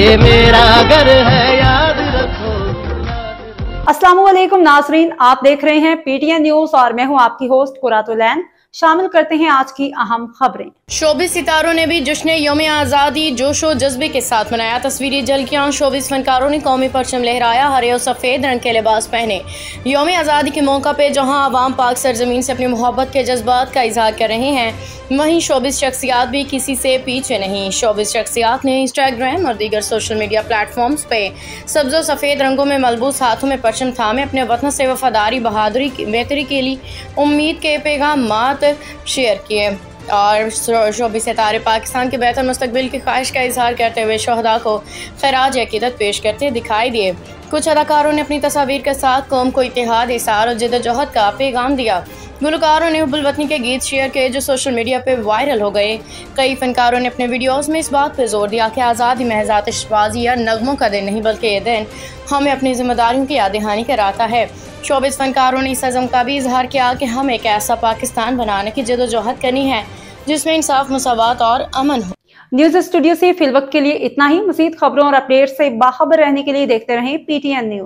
ये मेरा घर है, याद रखो। अस्सलामुअलैकुम नाजरीन, आप देख रहे हैं पीटीएन न्यूज और मैं हूं आपकी होस्ट कुरातुलैन। शामिल करते हैं आज की अहम खबरें। शोबिस सितारों ने भी जश्न यौम आज़ादी जोशो जज्बे के साथ मनाया। तस्वीरी झलकियां, शोबिस फनकारों ने कौमी परचम लहराया, हरे और सफ़ेद रंग के लिबास पहने। यौम आज़ादी के मौका पे जहां आवाम पाक सरजमीन से अपनी मोहब्बत के जज्बात का इजहार कर रहे हैं, वहीं शोबिस शख्सियात भी किसी से पीछे नहीं। शोबिस शख्सियात ने इंस्टाग्राम और दीगर सोशल मीडिया प्लेटफॉर्म्स पे सब्ज़ और सफ़ेद रंगों में मलबूस हाथों में परचम थामे अपने वतन से वफादारी, बहादुरी, बेहतरी के लिए उम्मीद के पैगामात शेयर किए और शोबिस सितारे पाकिस्तान के बेहतर मुस्तकबिल की ख्वाहिश का इजहार करते हुए शहदा को खराज अकीदत पेश करते दिखाई दिए। कुछ अदाकारों ने अपनी तस्वीर के साथ कौम को इत्तेहाद, इसार और जद्दोजहद का पैगाम दिया। गुलकारों ने हुब्बुल वतनी के गीत शेयर किए जो सोशल मीडिया पे वायरल हो गए। कई फनकारों ने अपने वीडियोस में इस बात पर जोर दिया कि आज़ादी महज आतिशबाजी या नगमों का दिन नहीं, बल्कि ये दिन हमें अपनी जिम्मेदारियों की याद दहानी कराता है। शोबिस फनकारों ने इस अज़म का भी इजहार किया कि हम एक ऐसा पाकिस्तान बनाने की जद्दोजहद करनी है जिसमें इंसाफ, मुसावात और अमन हो। न्यूज स्टूडियो से फिलवक्त के लिए इतना ही। मज़ीद खबरों और अपडेट से बाखबर रहने के लिए देखते रहें पीटीएन न्यूज।